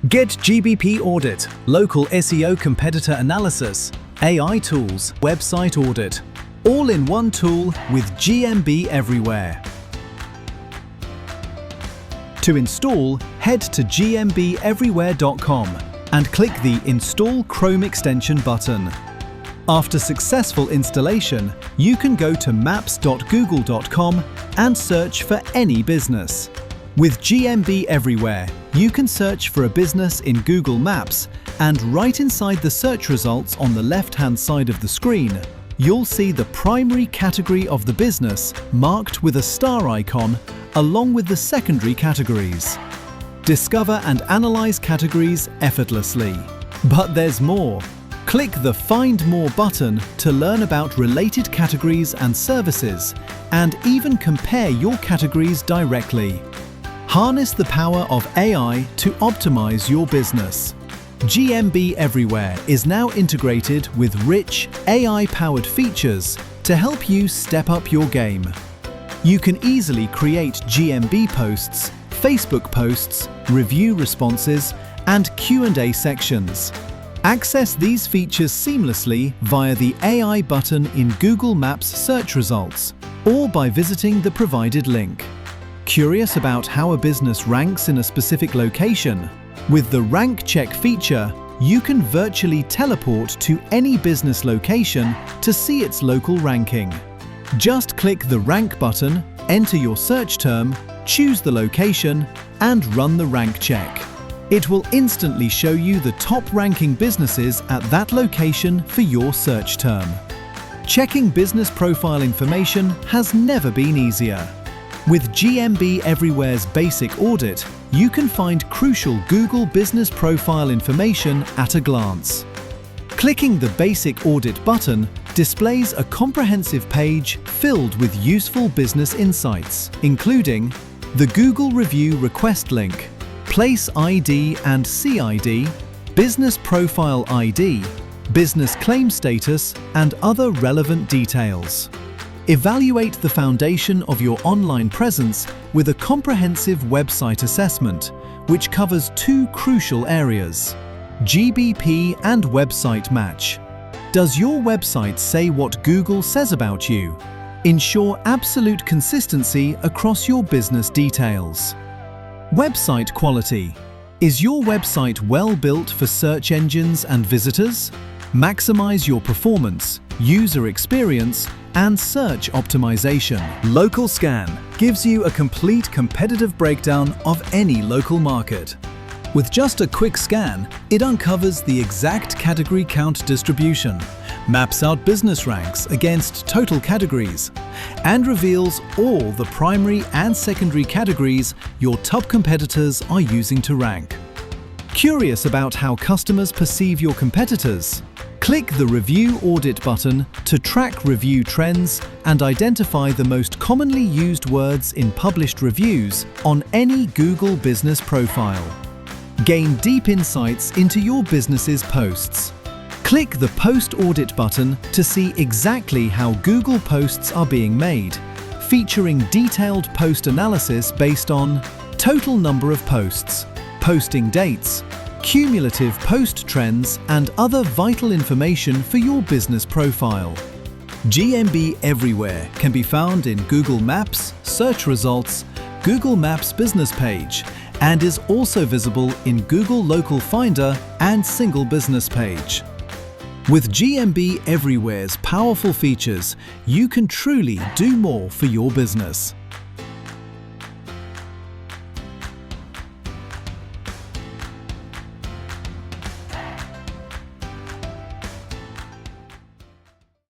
Get GBP Audit, local SEO competitor analysis, AI tools, website audit, all in one tool with GMB Everywhere. To install, head to GMBEverywhere.com and click the Install Chrome extension button. After successful installation, you can go to maps.google.com and search for any business. With GMB Everywhere, you can search for a business in Google Maps, and right inside the search results on the left-hand side of the screen, you'll see the primary category of the business marked with a star icon along with the secondary categories. Discover and analyze categories effortlessly. But there's more. Click the Find More button to learn about related categories and services, and even compare your categories directly. Harness the power of AI to optimize your business. GMB Everywhere is now integrated with rich, AI-powered features to help you step up your game. You can easily create GMB posts, Facebook posts, review responses, and Q&A sections. Access these features seamlessly via the AI button in Google Maps search results or by visiting the provided link. Curious about how a business ranks in a specific location? With the Rank Check feature, you can virtually teleport to any business location to see its local ranking. Just click the Rank button, enter your search term, choose the location, and run the rank check. It will instantly show you the top-ranking businesses at that location for your search term. Checking business profile information has never been easier. With GMB Everywhere's Basic Audit, you can find crucial Google business profile information at a glance. Clicking the Basic Audit button displays a comprehensive page filled with useful business insights, including the Google Review Request link, Place ID and CID, Business Profile ID, Business Claim Status, and other relevant details. Evaluate the foundation of your online presence with a comprehensive website assessment, which covers two crucial areas: GBP and Website Match. Does your website say what Google says about you? Ensure absolute consistency across your business details. Website quality. Is your website well built for search engines and visitors? Maximize your performance, user experience, and search optimization. Local Scan gives you a complete competitive breakdown of any local market. With just a quick scan, it uncovers the exact category count distribution, maps out business ranks against total categories, and reveals all the primary and secondary categories your top competitors are using to rank. Curious about how customers perceive your competitors? Click the Review Audit button to track review trends and identify the most commonly used words in published reviews on any Google business profile. Gain deep insights into your business's posts. Click the Post Audit button to see exactly how Google posts are being made, featuring detailed post analysis based on total number of posts, posting dates, cumulative post trends, and other vital information for your business profile. GMB Everywhere can be found in Google Maps, search results, Google Maps business page, and is also visible in Google Local Finder and Single Business page. With GMB Everywhere's powerful features, you can truly do more for your business.